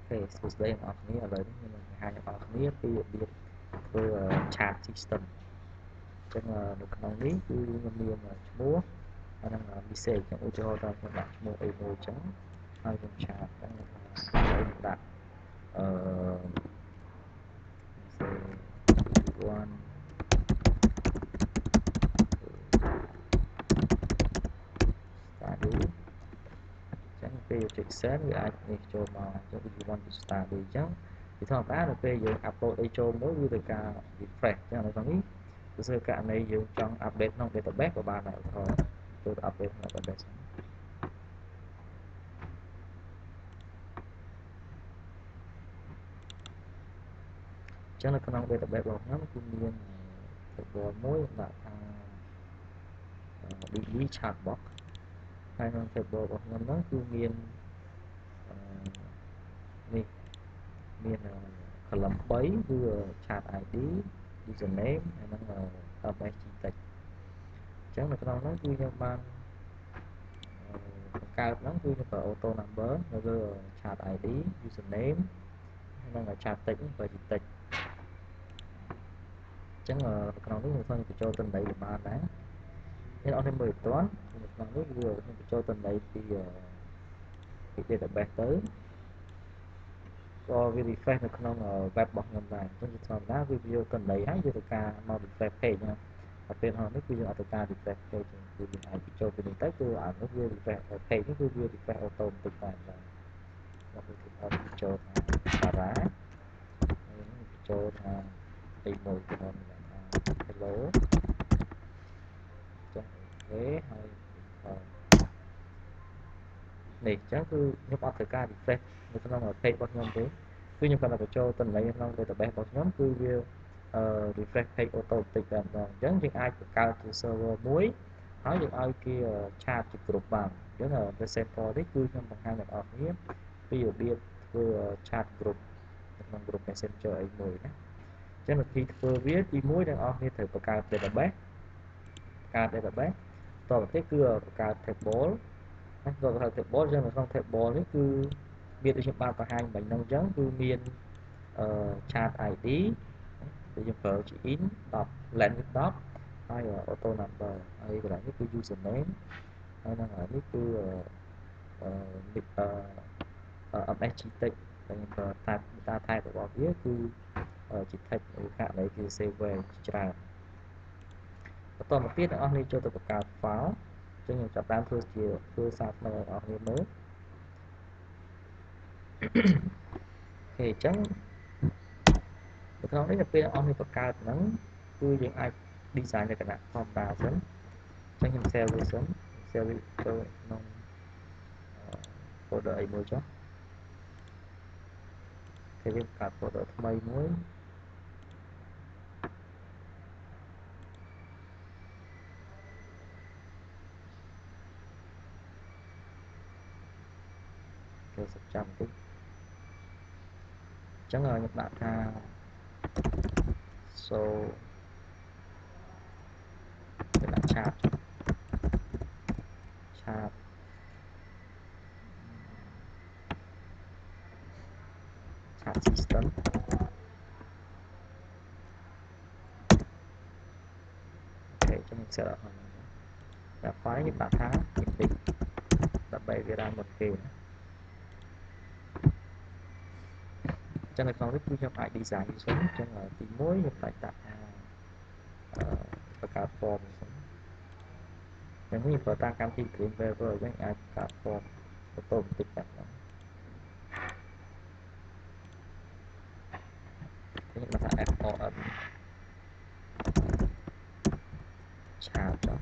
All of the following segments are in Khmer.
Thế số đây ởគ្នាឥឡូវនេះខ្ញុំនឹងបង្ហាញដល់អ្នកគ្នាពីរបៀបធ្វើ chat system អញ្ចឹងនៅក្នុងនេះគឺខ្ញុំមានឈ្មោះហើយនឹង message អញ្ចឹងឧទាហរណ៍ថាខ្ញុំដាក់ឈ្មោះអីមួយអញ្ចឹងហើយខ្ញុំ chat អញ្ចឹងថាខ្ញុំដាក់message one តាឌីចឹងពេលចុច send វាអាចនេះចូលមកអញ្ចឹង you want to start អញ្ចឹងពីធម្មតាដល់ពេលយើង upload អីចូលមួយវាត្រូវការ refresh ចឹងនៅក្នុងនេះគឺស្ករណីយើងចង់ update ក្នុង database ក៏បានដែរឧទាហរណ៍ចូលទៅ update ក្នុង database ចឹងនៅក្នុង database របស់ខ្ញុំគឺមាន table មួយដាក់ថា DB chatbox ហើយក្នុង table របស់ខ្ញុំហ្នឹងគឺមាននេះមាន column 3គឺ chat ID username ហើយនឹង msg text អញ្ចឹងនៅក្នុងហ្នឹងគឺខ្ញុំបានបង្កើតហ្នឹងគឺខ្ញុំប្រើ auto number នៅលើ chat ID username ហើយនឹង chat text ហ្នឹងប្រើជា text អញ្ចឹងនៅក្នុងនេះខ្ញុំបញ្ចូលទិន្នន័យបានដែរអ្នកនរមើលអត់ទាន់នៅក្នុងនេះគឺខ្ញុំបញ្ចូលទិន្នន័យពី database ទៅក៏វា refresh នៅក្នុង web របស់ខ្ញុំដែរអញ្ចឹងជាធម្មតាវាយកទិន្នន័យហើយយកទៅការមក refresh page ណាតែពេលនេះគឺយើងអត់ទៅការ refresh page គឺយើងអាចបញ្ចូលពីនេះទៅគឺអានោះវា refresh page នេះគឺវា refresh auto បន្តិចតែម្ដងមកពីបញ្ចូលថាតារាហើយបញ្ចូលថាអីមួយទៅថា hello ចឹងអូខេហើយនេះអញ្ចឹងគឺខ្ញុំអត់ត្រូវការ refresh នៅក្នុង page របស់ខ្ញុំទេគឺខ្ញុំគាត់តែបញ្ចូលទិន្នន័យក្នុង database របស់ខ្ញុំគឺវាrefresh page auto បន្តិចតែម្ដងអញ្ចឹងយើងអាចបង្កើតជា server មួយហើយយើងឲ្យគេ chat ជា group បានអញ្ចឹង example នេះគឺខ្ញុំបង្ហាញដល់អ្នកនរពីរបៀបធ្វើ chat group នៅក្នុង group messenger អីមួយណាអញ្ចឹងវិធីធ្វើវាទី1អ្នកនរត្រូវបង្កើត database តទៅទៀតគឺបង្កើត table ណាចូលទៅ table អញ្ចឹងនៅក្នុង table នេះគឺមានដូចខ្ញុំបានបង្ហាញមិញហ្នឹងអញ្ចឹងគឺមានchat ID ដែលយើងប្រើជា in len with dot ហើយ auto number ហើយកន្លែងនេះគឺ username ហើយនឹងនេះគឺmsg text ដែលខ្ញុំប្រើ type data type របស់វាគឺជា text ឬករណីជា save ច្រើនបន្តមកទៀតអ្នកនរចូលទៅបង្កើត file អញ្ចឹងខ្ញុំចាប់តាមធ្វើសារថ្មីឲ្យអ្នកនរមើលអូខេអញ្ចឹងនៅក្នុងនេះពេលអ្នកនរបង្កើតហ្នឹងគឺយើងអាច design លក្ខណៈធម្មតាសិនអញ្ចឹងខ្ញុំ save វាសិន save វាចូលក្នុង folder អីមួយចុះគេយើងបង្កើត folder ថ្មីមួយគេសិបចាំបន្តិចអញ្ចឹងខ្ញុំដាក់ថា so គេដាក់ chat system អូខេខ្ញុំ set អស់ហើយតែ file ខ្ញុំដាក់ថា index ដើម្បីវាដើរមុនគេណាចឹងនៅក្នុងនេះគឺខ្ញុំអាច design សិនអញ្ចឹងទី1ខ្ញុំដាក់ថាបង្កើត form សិនចឹងនេះបើតាមកម្មវិធី Dreamweaver អញ្ចឹងអាចបង្កើត form បន្តិចតែម្ដងខ្ញុំដាក់ថា form chat ចុះ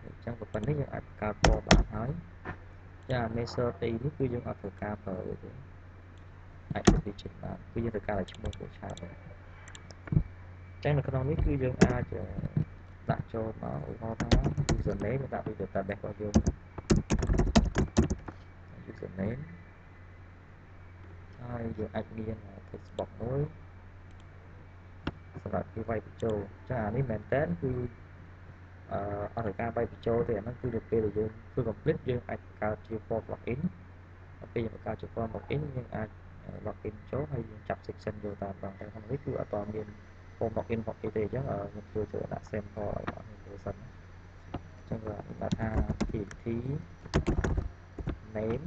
អញ្ចឹងប៉ុណ្្នេះយើងអាចបង្កើត form បានហើយចា measure ទីនេះគឺយើងអត់ត្រូវការប្រើទេអាចទៅចេញបានគឺយើងត្រូវការតែឈ្មោះcủa chat ទេចឹងនៅក្នុងនេះគឺយើងអាចដាក់ចូលមកឧទាហរណ៍ថា username ដាក់ពី database របស់យើង username ហើយយើងអាចមាន text box មួយសម្រាប់គេវាយបញ្ចូលចាអានេះមែនតើគឺ អត់ការបាយបញ្ចូលទេអាហ្នឹងគឺទៅពេលដែលយើងធ្វើ complete យើងអាចបង្កើតជា form login ដល់ពេលយើងបង្កើតជា form login យើងអាច login ចូលហើយយើងចាប់ section យកតាមដងតែក្នុងនេះគឺអត់តមាន form login របស់គេទេអញ្ចឹងខ្ញុំធ្វើចូលដាក់ sample ឲ្យបងប្អូនមើលសិនណាអញ្ចឹងខ្ញុំដាក់ថា pt name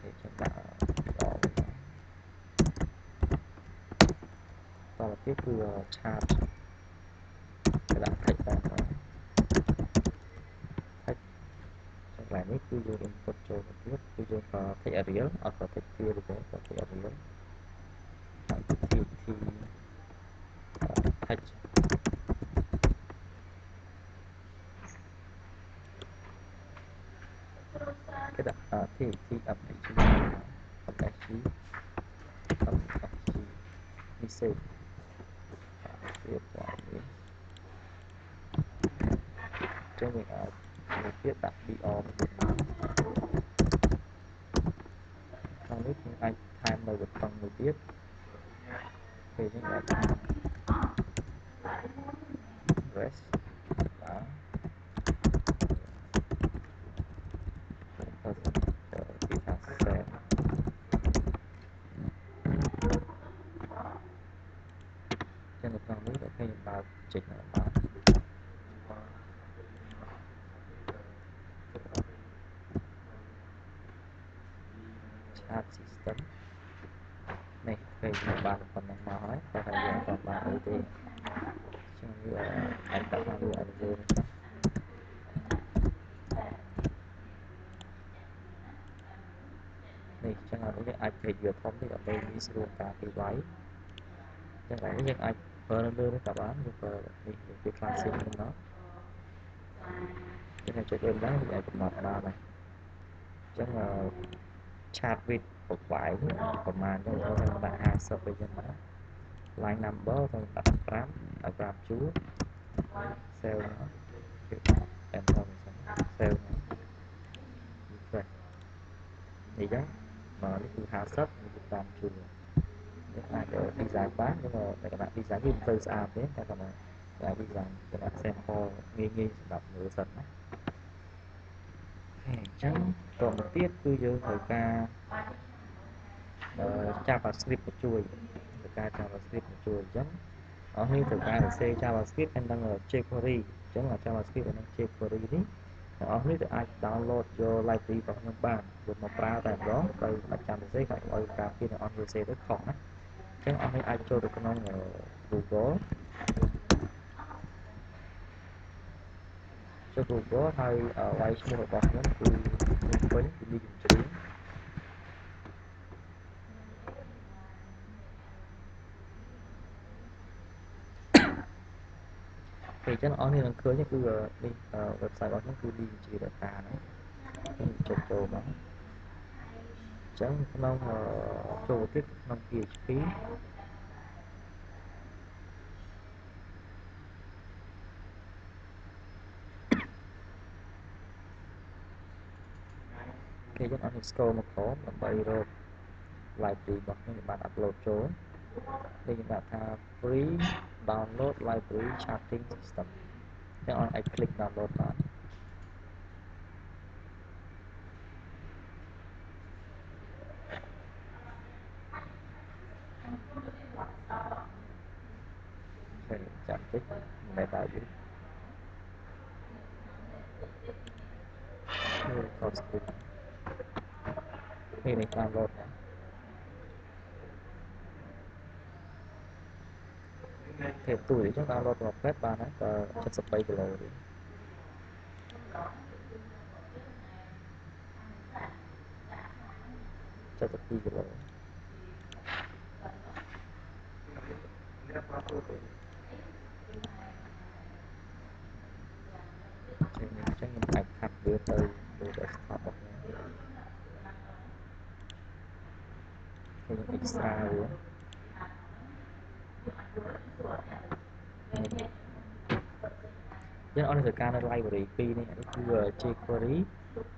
គេខ្ញុំដាក់តទៀតគឺ chart គេដាក់ text តាមផង text កន្លែងនេះគឺយើង input ចូលទៅទៀតគឺយើងក៏ text area អត់ក៏ text field ទេក៏ text area ដាក់ pt text គេដាក់ tt fhg fhg fhg នេះសេទៀតបាទនេះចឹងយើងអាចទៀតដាក់ br ក្នុងនេះយើងអាចថែមនៅប៊ូតុងមួយទៀតពេលយើងអាចថា rest បាទ ពីថា set ចឹងនៅក្នុងនេះដល់ពេលយើងបើកចេញមកបាន chart system នេះពេលយើងបានប៉ុណ្ណឹងមកហើយតែថាយើងអត់បានអីទេចឹងវាអាចដាក់មកវាអត់យើងនេះចឹងអត់នេះអាចពេកវាធំនេះដើម្បីងាយស្រួលការគេវាយចឹងហើយនេះយើងអាចប្រើនៅលើនេះក៏បានយើងប្រើនេះវា classic ហ្នឹងមកចឹងចុចលើហ្នឹងវាអាចកំណត់បានដែរចឹងchart width profile ប្រហែលចឹងខ្ញុំដាក់50ទៅចឹងណា line number ខ្ញុំដាក់5ឲ្យប្រាប់ជួរ cell ណាគឺ enter សិន cell ណា refresh នេះចឹងមកនេះគឺ50នេះគឺ5ជួរនេះអាច design បានnhưng mà តែគណៈ design វាមិនទៅស្អាតទេតែគាត់ថា design គណៈ sample ងាយសម្រាប់មើលសិនណាអញ្ចឹងតទៅទៀតគឺយើងត្រូវការ JavaScript មកជួយត្រូវការ JavaScript មកជួយអញ្ចឹងអស់នេះត្រូវការសរសេរ JavaScript ហើយនឹង jQuery អញ្ចឹង JavaScript ហើយនឹង jQuery នេះអ្នកនរនេះអាច download យក library របស់ខ្ញុំបានយកមកប្រើតែម្ដងដោយមិនចាំសរសេរហើយឲ្យការពារអ្នកនរសរសេរទៅខុសណាអញ្ចឹងអស់នេះអាចចូលទៅក្នុង Google ចូល Google ហើយវាយឈ្មោះរបស់ខ្ញុំគឺពេញគឺមានជំជ្រៀងពេលអញ្ចឹងអស់នេះនឹងឃើញគឺនេះ website របស់ខ្ញុំគឺ DG Data ហ្នឹងខ្ញុំចុចចូលមកអញ្ចឹងក្នុងចូលទៀតក្នុង PHP គេយើងអត់នេះ scroll មកក្រោមដើម្បីរក library របស់ខ្ញុំបាន upload ចូលនេះខ្ញុំដាក់ថា free download library charting system អញ្ចឹងអាច click download បានហើយចាំតិចមិនដែរយូរនេះ code script នេះ download ទេទូអញ្ចឹង download មក plate បានហើយក៏73គីឡូទេ72គីឡូអញ្ចឹងខ្ញុំអាចខាត់វាទៅលើ desktop របស់ខ្ញុំខ្ញុំ extra វាយើងអត់ត្រូវការនៅ library 2នេះនេះគឺ jQuery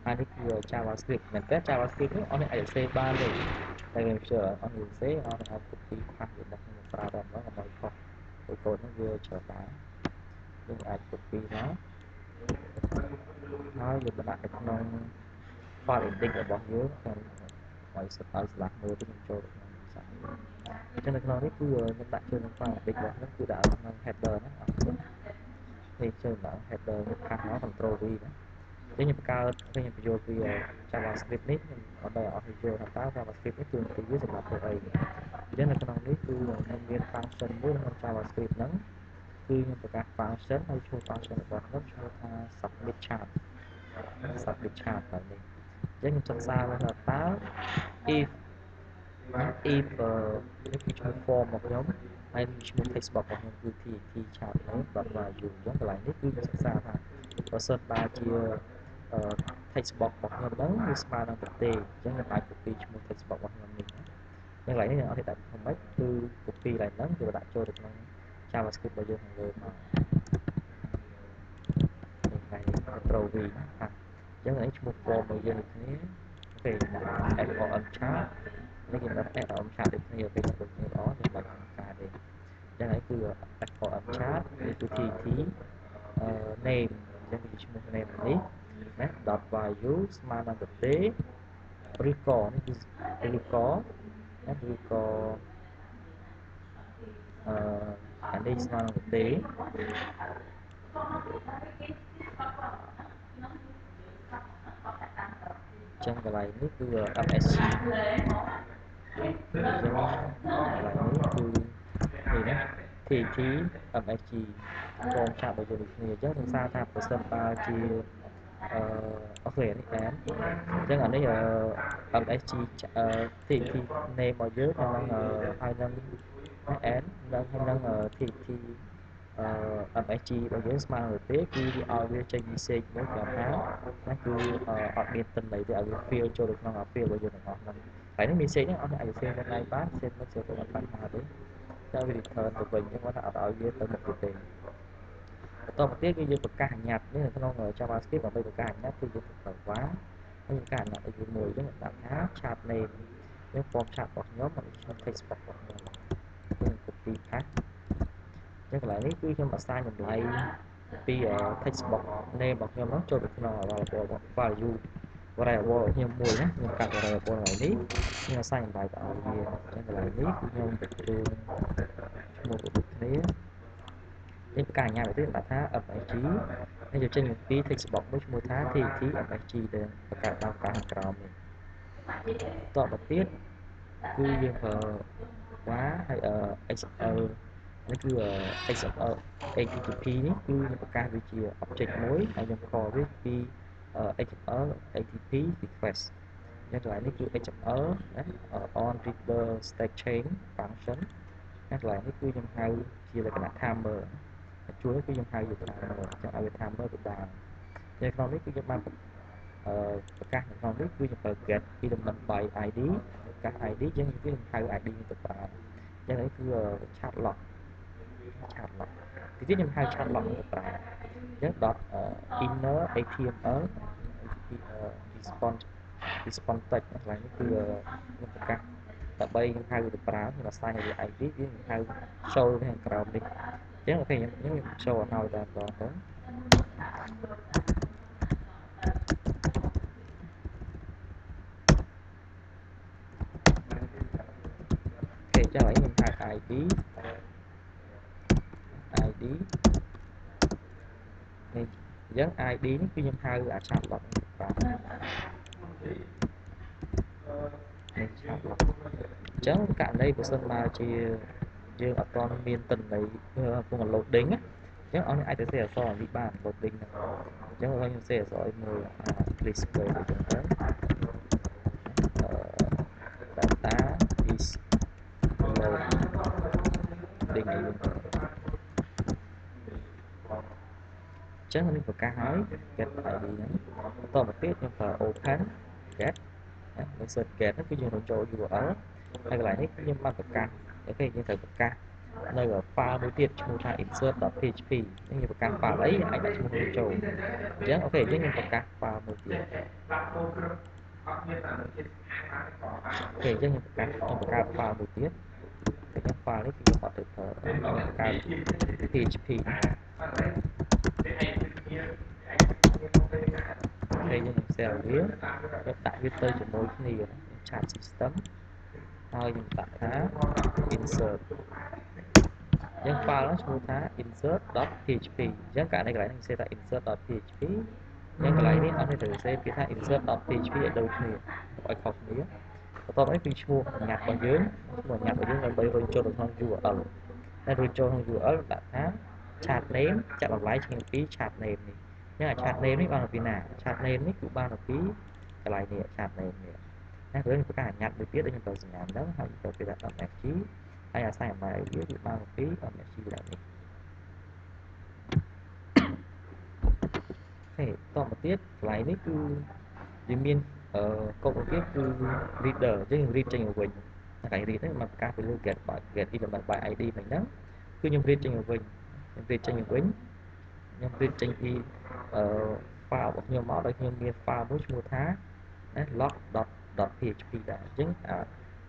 ហើយនេះគឺ JavaScript មែនតើ JavaScript នេះអស់នេះអាចសេបានទេតែខ្ញុំជឿអស់នេះសេអស់នេះអាច copy ផាសរបស់ខ្ញុំប្រើតែម្ដងដើម្បីខុស កូដហ្នឹងវាច្រើនដែរយើងអាច copy មកហើយយើងដាក់នៅក្នុង file index របស់យើងខ្ញុំឲ្យសិតឲ្យស្លាស់មើលទៅខ្ញុំចូលក្នុងសាច់អញ្ចឹងនៅក្នុងនេះគឺខ្ញុំដាក់ចូលក្នុង file index របស់ខ្ញុំគឺដាក់ក្នុង header ណាអរគុណនេះចូលដល់ header នេះខាងមក control V ណាខ្ញុំបង្កើតខ្ញុំបញ្ចូលពី JavaScript នេះខ្ញុំអត់ឲ្យយល់ថាតើ JavaScript នេះគឺវាសម្រាប់ធ្វើអីអញ្ចឹងនៅក្នុងនេះគឺខ្ញុំមាន function មួយក្នុង JavaScript ហ្នឹងគឺខ្ញុំបង្កើត function ហើយឈ្មោះ function របស់ខ្ញុំឈ្មោះថា submit chart ហើយនេះអញ្ចឹងខ្ញុំសិក្សាថាតើ if នេះគឺឈ្មោះ form របស់ខ្ញុំហើយឈ្មោះ text box របស់ខ្ញុំគឺ t chart name.value អញ្ចឹងកន្លែងនេះគឺខ្ញុំសិក្សាថាបើសិនបើជា text box របស់ខ្ញុំហ្នឹងវាស្មើនឹងប្រទេសអញ្ចឹងខ្ញុំអាច copy ឈ្មោះ text box របស់ខ្ញុំនេះណាកន្លែងនេះខ្ញុំអត់ដាក់ធ្វើម៉េចគឺ copy កន្លែងហ្នឹងយកដាក់ចូលទៅក្នុង JavaScript របស់យើងខាងលើមកនេះ control V ណាអញ្ចឹងនេះឈ្មោះ form របស់យើងដូចគ្នាពេល FOM chart នេះគេដាក់ FOM chart ដូចគ្នាពេលដូចគ្នាល្អខ្ញុំបាច់ការទេអញ្ចឹងហើយគឺ FOM chart នេះគឺ TT name អញ្ចឹងវាឈ្មោះ name នេះណា dot value ស្មើនឹងប្រទេសឬក៏នេះគឺឬក៏ណាឬក៏អានេះស្មើនឹងប្រទេសចឹងកន្លែងនេះគឺ MSG ចឹងកន្លែងនេះគឺនេះណា TT MSG កងឆាប់របស់យើងដូចគ្នាអញ្ចឹងនឹងសារថាប្រសិនបើជាអូខេនេះអានអញ្ចឹងអានេះ MSG TT name របស់យើងហើយនឹងN និង TT MSG របស់យើងស្មើនឹងទេគឺវាឲ្យវាចេញ message មួយប្រាប់ថាណាគឺអត់មានតិន័យទេឲ្យវា fill ចូលទៅក្នុង fill របស់យើងទាំងអស់ហ្នឹងហើយនេះ message ហ្នឹងអត់អាច save នៅបាន save មិន save ទៅអត់បានទេតែវា return ទៅវិញហ្នឹងគាត់ថាអត់ឲ្យវាទៅមុខទេបន្តមកទៀតគឺយើងប្រកាសបញ្ញត្តិនេះនៅក្នុង JavaScript ដើម្បីប្រកាសបញ្ញត្តិគឺយើងត្រូវប្រើហើយប្រកាសបញ្ញត្តិឲ្យវាមួយអញ្ចឹងដាក់ថា chat name យើង form chat របស់ខ្ញុំហើយខ្ញុំ text box របស់ខ្ញុំយើង copy paste ចឹងកន្លែងនេះគឺខ្ញុំ assign តម្លៃពី text box name របស់ខ្ញុំហ្នឹងចូលទៅក្នុង value variable ខ្ញុំមួយណាខ្ញុំកាត់ variable កន្លែងនេះខ្ញុំ assign តម្លៃទៅឲ្យវាចឹងកន្លែងនេះគឺខ្ញុំបញ្ចូលឈ្មោះដូចគ្នានេះប្រកាសញ្ញាទៅដាក់ថា MSG ហើយយកចេញពី text box មួយឈ្មោះថា TT MSG ទៅបង្កើតតាមការខាងក្រោមនេះតទៅទៀតគឺយើងប្រើ var ហើយ XML នេះគឺ XML HTTP នេះគឺខ្ញុំប្រកាសវាជា object មួយហើយខ្ញុំ call វាពី XML HTTP request អញ្ចឹងកន្លែងនេះគឺ XML ណា on reader state chain function ណាកន្លែងនេះគឺខ្ញុំហៅជាលក្ខណៈ timer ជួនគឺខ្ញុំហៅជា timer អញ្ចឹងឲ្យវា timer ទៅដើមនៅក្នុងនេះគឺខ្ញុំបានប្រកាសនៅក្នុងនេះគឺខ្ញុំប្រើ get element by id ប្រកាស id អញ្ចឹងខ្ញុំហៅ id នេះទៅប្រើអញ្ចឹងនេះគឺ chat lock ទីនេះខ្ញុំហៅ chat lock នេះទៅប្រើអញ្ចឹង inner html response text កន្លែងនេះគឺខ្ញុំប្រកាសដើម្បីខ្ញុំហៅទៅប្រើខ្ញុំ assign ឲ្យវា id វាខ្ញុំហៅ show នៅខាងក្រោមនេះអញ្ចឹងអូខេខ្ញុំ show ឲ្យតែម្ដងទៅអូខេចឹងឥឡូវខ្ញុំហៅ id នេះអញ្ចឹង id នេះគឺខ្ញុំហៅអា chat box នេះទៅប្រើនេះ chat box អញ្ចឹងករណីបើសិនបើជាយើងអត់ទាន់មានទិន្នន័យកំពុង loading ណាអញ្ចឹងអស់នេះអាចទៅសេអក្សរនេះបាន loading ហ្នឹងអញ្ចឹងខ្ញុំសេអក្សរមួយ please go ទៅចឹងទៅdata is loading អីវិញចឹងនេះប្រកាសហើយ get id ហ្នឹងបន្តមកទៀតខ្ញុំប្រើ open get ណា insert get ហ្នឹងគឺយើងនឹងចូល URL ហើយកន្លែងនេះខ្ញុំបានប្រកាសអូខេយើងត្រូវប្រកាសនៅ file មួយទៀតឈ្មោះថា insert.php នេះយើងប្រកាស file អីអាចដាក់ឈ្មោះនេះចូលអញ្ចឹងអូខេអញ្ចឹងខ្ញុំប្រកាស file មួយទៀតអូខេអញ្ចឹងខ្ញុំបង្កើត file មួយទៀតអញ្ចឹង file នេះគឺយើងអត់ទៅប្រើបង្កើត PHP ហើយយើងនឹង save វាយើងដាក់វាទៅជាមួយគ្នា chat system ហើយយើងដាក់ថា insert យើង file នោះឈ្មោះថា insert.php អញ្ចឹងករណីកន្លែងនេះសេថា insert.php អញ្ចឹងកន្លែងនេះអត់មានត្រូវសេពាក្យថា insert.php ឲ្យដូចគ្នាឲ្យខុសគ្នាបន្ទាប់នេះគឺឈ្មោះបញ្ញត្តិរបស់យើងដើម្បីរុញចូលទៅក្នុង URL ហើយរុញចូលក្នុង URL ដាក់ថា chat name ចាក់បន្លែឈ្មោះពី chat name នេះអញ្ចឹង chat name នេះបានមកពីណា chat name នេះគឺបានមកពីកន្លែងនេះ chat name នេះណាព្រោះប្រកាសអាញ្ញត្តិមួយទៀតដូចខ្ញុំទៅសញ្ញាហ្នឹងហើយទៅពីដាក់ .fg ហើយអាស្រ័យអាម៉ែវាគឺបានមកពី .fg ដែរនេះហេតមកទៀតកន្លែងនេះគឺវាមានកូដមួយទៀតគឺ reader អញ្ចឹង read ចេញមកវិញកន្លែង read ហ្នឹងមកប្រកាសពីលើ get element by id មិញហ្នឹងគឺខ្ញុំ read ចេញមកវិញខ្ញុំ read ចេញមកវិញខ្ញុំ read ចេញពីfile របស់ខ្ញុំមកដោយខ្ញុំមាន file មួយឈ្មោះថា log.php ដែរអញ្ចឹង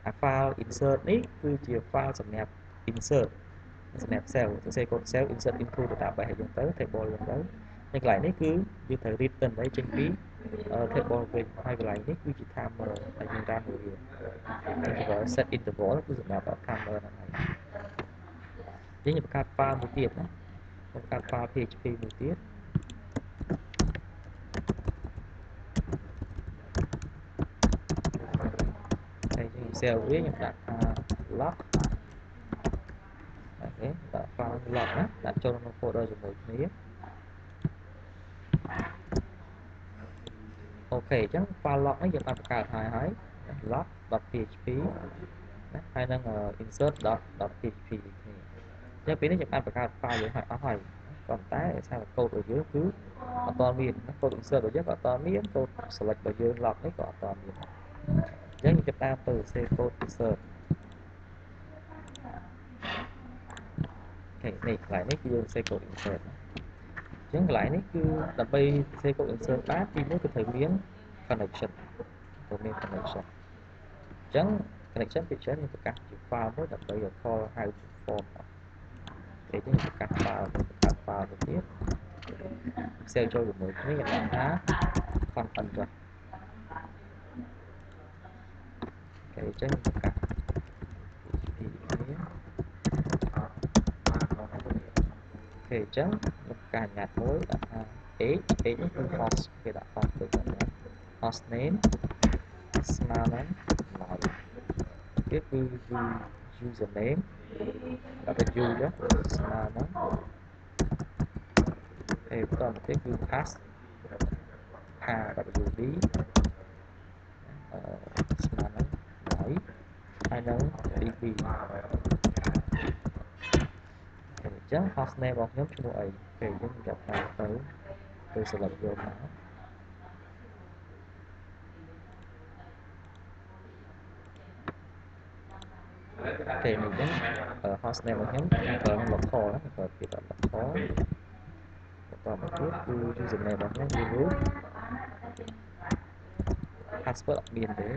អា file insert នេះគឺជា file សម្រាប់ insert សម្រាប់ cell សរសេរកូដ cell insert into database ឲ្យយើងទៅ table យើងទៅហើយកន្លែងនេះគឺយើងត្រូវ read ទៅចេញពី table វិញហើយកន្លែងនេះគឺជា timer ដែលយើងតាមវា set interval គឺសម្រាប់ timer ហ្នឹងហើយយើងបង្កើត file មួយទៀតណាបង្កើត file PHP មួយទៀតហើយយើង save វាខ្ញុំដាក់ថា log អូខេដាក់ file log ណាដាក់ចូលក្នុង folder ជាមួយគ្នាអូខេអញ្ចឹង file log នេះយើងបានបង្កើតហើយ log.php ណាហើយនឹង insert.php គ្នាអញ្ចឹងពេលនេះយើងបានបង្កើត file យើងហើយអស់ហើយប៉ុន្តែដោយសារកូដរបស់យើងគឺអត់ទាន់មានកូដ insert របស់យើងក៏អត់ទាន់មានកូដ select របស់យើង log នេះក៏អត់ទាន់មានអញ្ចឹងយើងចាប់តាមទៅសរសេរកូដ insert អូខេនេះកន្លែងនេះគឺយើងសរសេរកូដ insert ណាអញ្ចឹងកន្លែងនេះគឺដើម្បីសរសេរកូដ insert បានទីមួយគឺត្រូវមាន connection ត្រូវមាន connection អញ្ចឹង connection ពីច្រើនយើងប្រកាសជា file មួយដើម្បី call how to form ពេលនេះប្រកាស file មួយទៀត save ចូលជាមួយគ្នាយើងដាក់ថា content ចុះអូខេអញ្ចឹងប្រកាសពីគ្នាអូខេអញ្ចឹងខ្ញុំប្រកាសអាញាត់មួយដាក់ថា age នេះគឺ host គេដាក់ host ដូចហ្នឹង host name ស្មើនឹង live ទៀតគឺ username ដាក់ទៅ u ចុះស្មើនឹងបន្តទៀតគឺ pass wd ស្មើនឹង live ហើយនឹង db អញ្ចឹង host name របស់ខ្ញុំឈ្មោះអីពេលយើងចាប់តាមទៅ select យកមកអូខេនេះអញ្ចឹង host name របស់ខ្ញុំប្រើក្នុង local ណាប្រើពាក្យថា local បន្តមកទៀតគឺ username របស់ខ្ញុំគឺ root password អត់មានទេ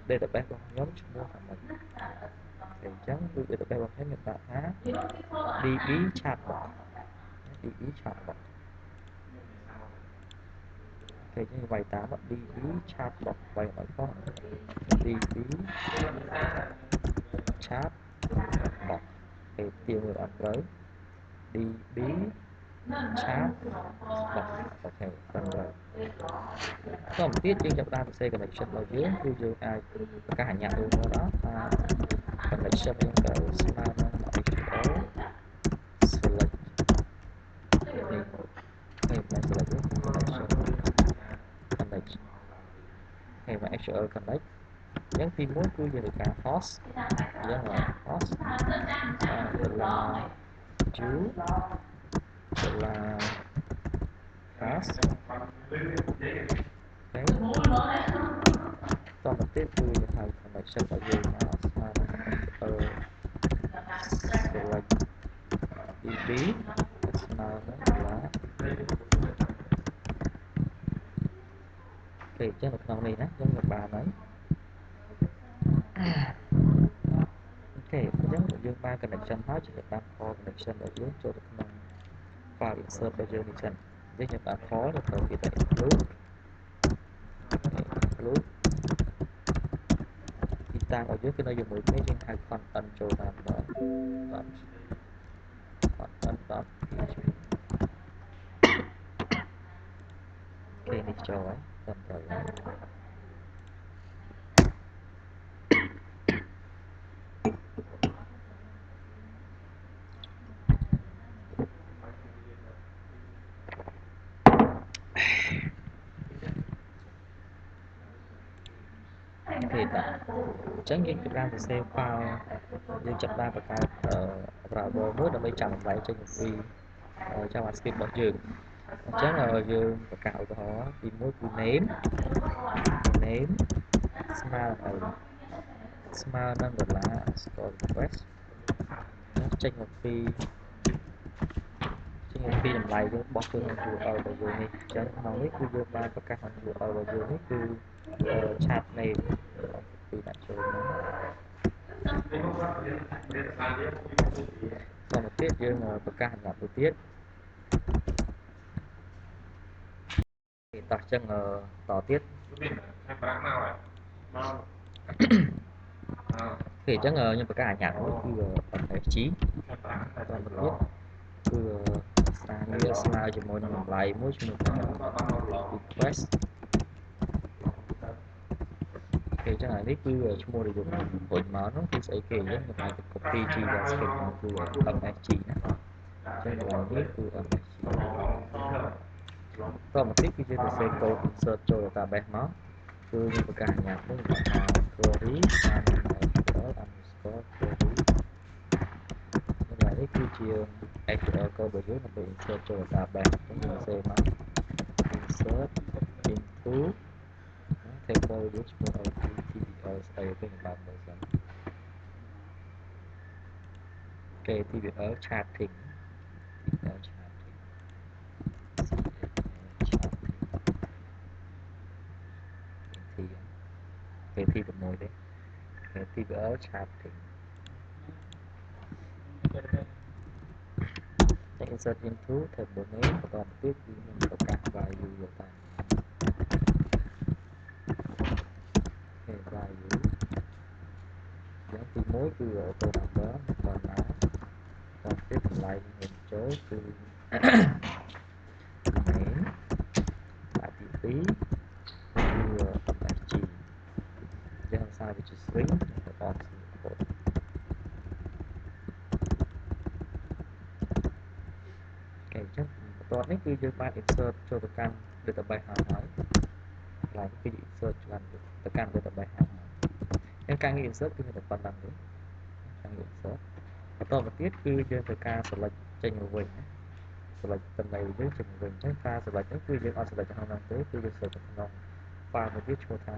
database របស់ខ្ញុំឈ្មោះថាម៉េចអញ្ចឹងគឺ database របស់ខ្ញុំដាក់ថា db chatbot db chatbot គេយើងវាយតាម db chatbot វាយឲ្យខុស db chatbot គេទាញវាអត់ត្រូវ db chatbot អូខេត្រឹមត្រូវតទៅទៀតយើងចាប់បានសរសេរ connection របស់យើងគឺយើងអាចប្រកាសអាញារួមមកដល់ថា connection យើងត្រូវស្មើនឹង HTTP select នេះហើយមិន select នេះ connection connect ហើយមក HTTP connect អញ្ចឹងទី1គឺយើងត្រូវការ host អញ្ចឹង host $u $pass តទៅទៀតគឺយើងហៅ connection របស់យើងមកស្មើនឹង select db ស្មើនឹងគេអញ្ចឹងនៅក្នុងនេះណាអញ្ចឹងយើងបានហើយអូខេអញ្ចឹង ចឹងយើងបាន connection ហើយជាតាម call connection របស់យើងចូលទៅក្នុង file insert របស់យើងនេះចឹងយើងខ្ញុំបាន call ទៅទៅគេទៅ include ទីតាំងរបស់យើងគឺនៅជាមួយគ្នាយើងហៅ content ចូលតាមដល់ content.php គេនេះចូលហើយតាមត្រូវហើយគេតាអញ្ចឹងយើងចាប់បានសរសេរ file យើងចាប់បានបង្កើត browser មួយដើម្បីចាំតម្លៃចេញពី JavaScript របស់យើងអញ្ចឹងយើងបង្កើតឧទាហរណ៍ទី1គឺ name ស្មើនឹង$_request ចេញមកពីតម្លៃយើងបោះទៅក្នុង URL របស់យើងនេះអញ្ចឹងក្នុងនេះគឺយើងបានប្រកាសក្នុង URL របស់យើងនេះគឺ chat name ពីដាក់ចូលមកតទៅទៀតយើងប្រកាសសម្រាប់ទៅទៀតគេតោះអញ្ចឹងតទៀតគេអញ្ចឹងខ្ញុំប្រកាសអាញាត់មួយគឺ SG តទៅទៀតគឺសារងារស្មើជាមួយនឹងតម្លៃមួយឈ្មោះថា request គេអញ្ចឹងអានេះគឺឈ្មោះដែលយើងរុញមកនោះគឺស្អីគេអញ្ចឹងខ្ញុំអាច copy JavaScript មកគឺ MSG ណាអញ្ចឹងកន្លែងនេះគឺ MSG តមកទៀតគឺយើងទៅសេកូដ insert ចូល database មកគឺយើងប្រកាសអាញាមួយថា query query កន្លែងនេះគឺជា SQL code របស់យើងដើម្បី insert ចូល database អញ្ចឹងយើងសេមក insert into table យើងឈ្មោះ TBL ស្អីគេខ្ញុំបានមើលសិនគេ TBL chatting TBL chattingគេទី6ទេគេ TBL chatting តែ insert into table name បន្តទៀតគឺខ្ញុំប្រកាស value យកតាមគេ value យ៉ាងទី1គឺ auto number បន្តមកបន្តទៀតតម្លៃខ្ញុំចូលគឺ name បាទទី2គឺ MSG យ៉ាងសារវាជា string ទៅអត់អូខេអញ្ចឹងបន្ទាប់នេះគឺយើងបាន insert ចូលទៅកាន់ database ហើយកន្លែងនេះគឺ insert ទៅកាន់ database ហើយហើយការងារ insert គឺមានតែប៉ុណ្្នឹងទេការងារ insert បន្តមកទៀតគឺយើងត្រូវការ select ចេញមកវិញណា select តំណែងយើងចេញមកវិញអញ្ចឹងការ select នេះគឺយើងអត់ select ក្នុងហ្នឹងទេគឺយើង select ទៅក្នុង file មួយទៀតឈ្មោះថា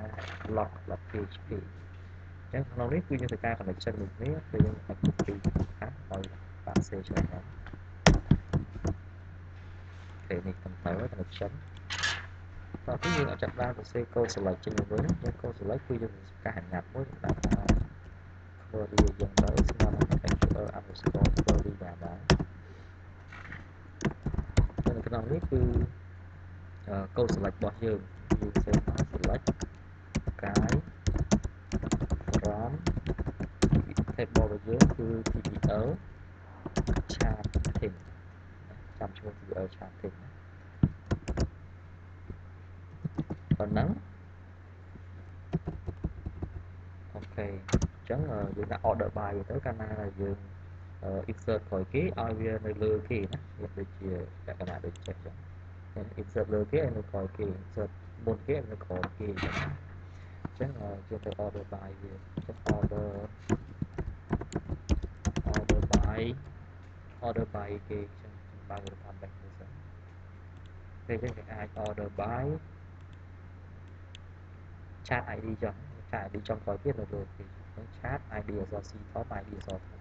log.php អញ្ចឹងក្នុងនេះគឺយើងត្រូវការ connection មួយគ្នាគឺយើងអាច copy ខាងឲ្យបាន save ចូលមកពេលនេះទៅ connection តោះយើងអាចចាប់បានសរសេរ code select ចេញមកវិញយើង code select គឺយើងប្រកាសអាញាត់មួយយើងដាក់ថា query យើងទៅស្មើនឹង SQL_query បានដែរនៅក្នុងនេះគឺ code select របស់យើងយើងសេមក select កាយ from table របស់យើងគឺ TBL chatting ចាំឈ្មោះ TBL chatting ណាប៉ុណ្ណឹងអូខេអញ្ចឹងយើងដាក់ order by ទៅកាលណាយើង insert ក្រោយគេឲ្យវានៅលើគេណាវាដូចជាលក្ខណៈដូចចេះអញ្ចឹង insert លើគេឲ្យនៅក្រោយគេ insert មុនគេឲ្យនៅក្រោយគេអញ្ចឹងយើងទៅ order by វាអញ្ចឹង order by គេអញ្ចឹងបើក database មើលសិនពេលអញ្ចឹងគេអាច order by chat ID ចុះ chat ID ចុងក្រោយទៀតនៅលើគេអញ្ចឹង chat ID អក្សរ C ធំ ID អក្សរធំ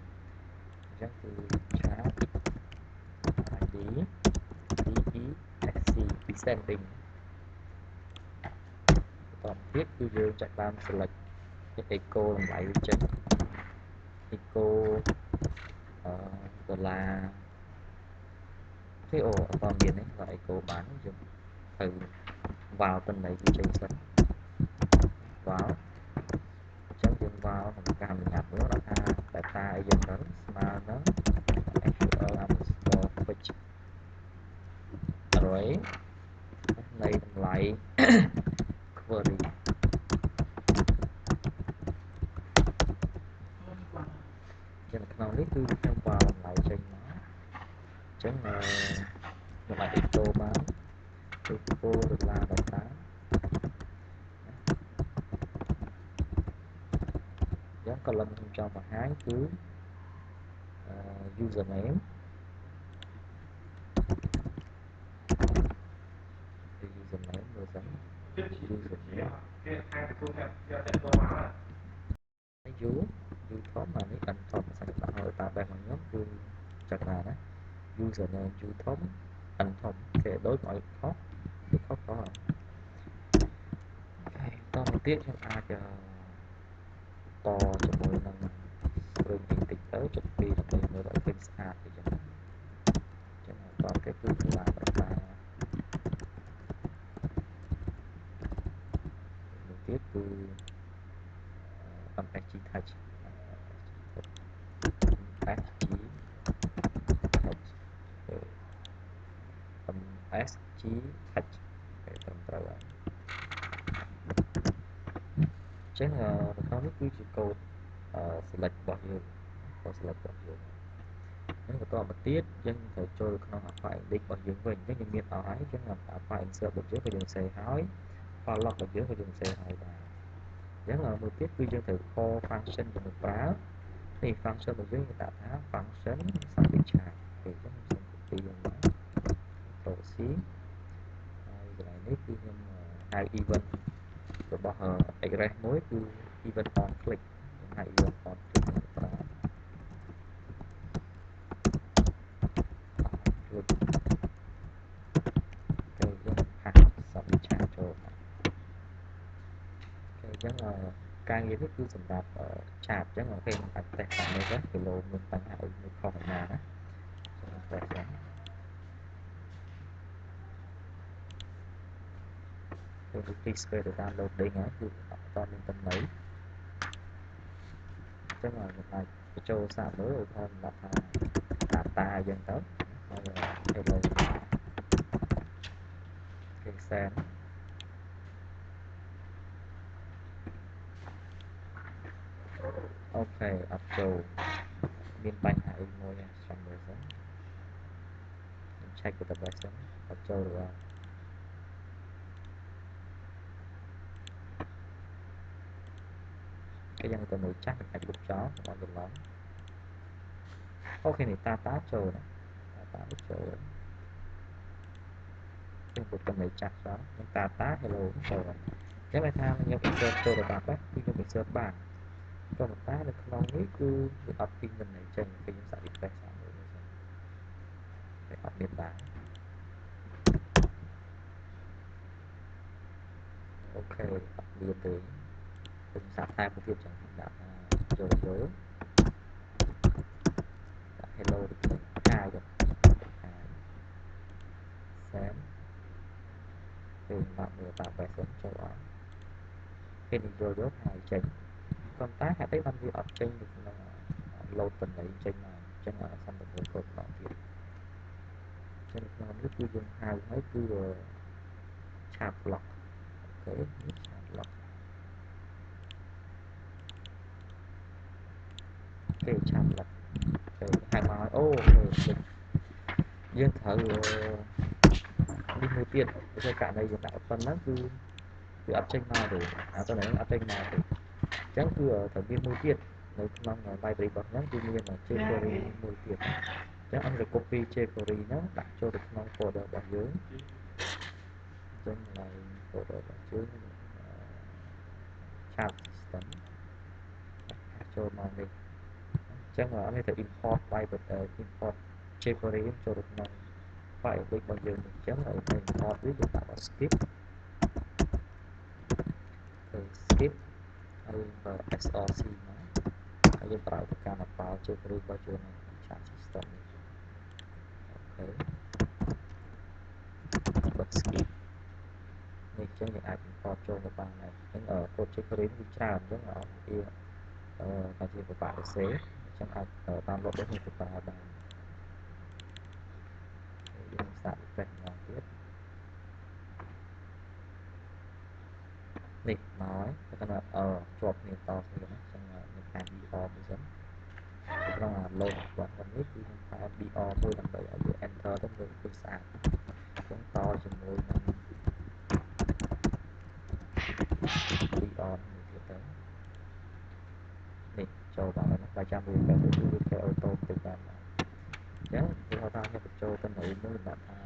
អញ្ចឹងគឺ chat ID DESC descending បន្តទៀតគឺយើងចាប់បាន select echo តម្លៃចេញ echo echo đô la thế còn biển ấy và echo bán dùng từ vào tuần này thì trên sân vào chẳng dừng vào mình cầm nhặt nữa là data agent đó mà nó SQL underscore fetch rồi này lại query trên nào đấy cứ theo vào lại trên nó chẳng là một lại echo bán echo được là data giống column trong một hái cứ username thì username người dẫn username cái view thoát mà nó ảnh thoát sang xã hội ta bạn mà nhóm cứ chặt là đó username view thoát ảnh thoát sẽ đối mọi thoát thì thoát có to một tiết cho ai cho to cho mỗi lần rồi mình tính tới chuẩn bị là mình mới đợi kênh xa thì chẳng là có cái cứ là ta mình tiếp cứ bằng SG touch SG SG touch để tầm tờ chắc là nó cứ chỉ code select bao nhiêu có select bao nhiêu nếu mà có một tiết dân phải cho được nó phải định bao nhiêu mình cái những miền hỏi chứ là phải insert được trước cái dòng xe hỏi follow lọc được trước cái dòng xe hỏi và giống là một tiết quy dân từ call function của một báo thì function được dưới người ta tháo function sau bị trả thì chúng mình sẽ tiền đó tổ xí rồi này nếu quy nhân hai event rồi bỏ express mối cứ event on click hai event on click đó cái dân hạt sau bị trả cho cái dân là càng nghĩa cứ sầm đạp chạp chứ là khi mình tài khoản này rất cái lô mình tăng hại mình không phải nào đó rồi please về để download đây nhé cứ to mình tâm mấy chứ là một ngày cái châu xã mới rồi thôi là data dân tới hay là hello cái sen ok ập châu miền bánh hải ngồi xong rồi đó mình check with the best ập châu rồi cái dân tôi mới chắc là lúc chó mọi người lớn ok này ta tá châu này ta tá châu cái một trong mấy chắc đó chúng ta tá hello châu này nếu mà tham nhập insert châu là bạn khi nhập insert bảng cho một tá được không biết cứ up tin mình này trên cái những sản phẩm sản rồi để up biên bản ok up biên tới mình sắp hai một việc chẳng hạn rồi nhớ hello được hai rồi sáng thì bạn người tạo bài sống cho đó khi mình rồi nhớ hai chỉnh còn tá hãy thấy năm gì ở trên được là lâu tình này trên là trên là xong được một cột đoạn thì trên là nước cứ dùng hai mấy cứ chạp lọc cái chạp lọc cái chạp lọc cái hai nói ô okay. Dân thử đi mua tiền cái cả này hiện tại phần nó cứ áp trên nào để tôi nói áp trên nào để chẳng cứ ở thằng viên mua tiền nếu không là bài bày bằng nhắn tuy nhiên là trên query mua tiền chắc anh được copy trên query nó đặt cho được non folder bằng dưới dân là folder bằng dưới chat system cho màn hình chắc là anh thể import library import jQuery cho được non file với bao nhiêu mình chấm ở đây import ví dụ tạo skip skip hay và soc nó យើងប្រើទៅការណាប៉ាល់ជើងឬបើជើងនៅ chat system នេះអូខេបិទ skip នេះចឹងយើងអាច import ចូលទៅបានដែរអញ្ចឹងកូដ jQuery វាច្រើនអញ្ចឹងអត់វាតែជាពិបាកសរសេរអញ្ចឹងអាចតាមលុបនេះទៅប្រើបានយើងសាក refresh ម្ដងទៀតនេះមកហើយតែគាត់ជាប់គ្នាតគ្នាណាអញ្ចឹងមានការ BR មួយសិនក្នុងអា load របស់ខ្ញុំនេះគឺខ្ញុំប្រើ BR មួយដើម្បីឲ្យវា enter ទៅមើលគឺស្អាតអញ្ចឹងតជាមួយនឹង BR មួយទៀតទៅនេះចូលបានហើយបើចាំវាទៅគឺវាធ្វើអូតូតិចបានអញ្ចឹងវាហៅថាខ្ញុំបញ្ចូលទៅនៅមួយដាក់ថា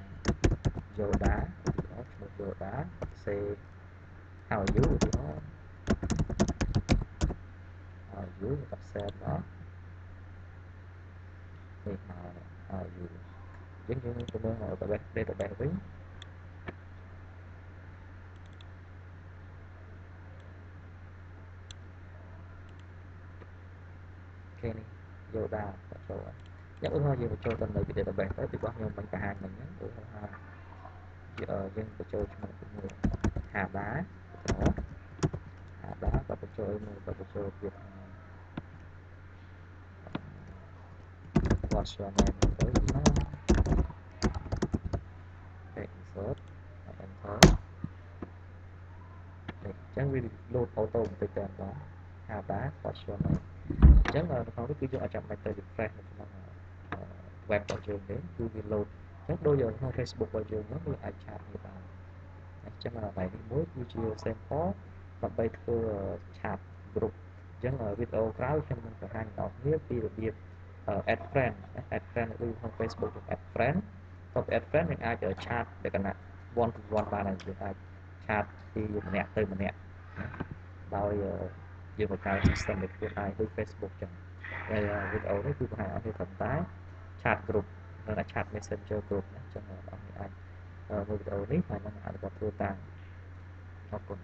Yoda ឈ្មោះ Yoda say how are you ឧទាហរណ៍ how are you គាត់ set មកនេះមក how are you អញ្ចឹងយើងទៅមើល database វិញគេនេះ Yoda គាត់ចូលហើយយ៉ាងឧទាហរណ៍យើងបញ្ចូលទៅនៅ database ទៅពីរបស់ខ្ញុំមិនបង្ហាញមិញហ្នឹងឧទាហរណ៍យើងបញ្ចូលឈ្មោះជាមួយ Hada ឧទាហរណ៍ Hada ក៏បញ្ចូលមួយក៏បញ្ចូលទៀតwhat's your name ទៅមក insert enter នេះអញ្ចឹងវា load auto បន្តិចតែម្ដង Hada what's your name អញ្ចឹងនៅក្នុងនេះគឺយើងអាចចាំបាច់ទៅ refresh នៅក្នុង web របស់យើងទេគឺវា load អញ្ចឹងដូចនៅក្នុង Facebook របស់យើងហ្នឹងវាអាចឆាតវាបានអញ្ចឹងអ្វីនេះមួយគឺជា sample ដើម្បីធ្វើ chat group អញ្ចឹងវីដេអូក្រោយខ្ញុំនឹងបង្ហាញដល់គ្នាពីរបៀប add friend add friend ឬក្នុង Facebook យើង add friend តទៅ add friend យើងអាច chat លក្ខណៈ one to one បានហើយយើងអាច chat ពីម្នាក់ទៅម្នាក់ដោយយើងបង្កើត system នៃខ្លួនឯងដូច Facebook ចឹងហើយវីដេអូនេះគឺបង្ហាញឲ្យត្រឹមតែ chat group នៅតែ chat messenger group ណាចឹងបងប្អូនអាចមើលវីដេអូនេះហើយនឹងអនុវត្តធ្វើតាមអរគុណ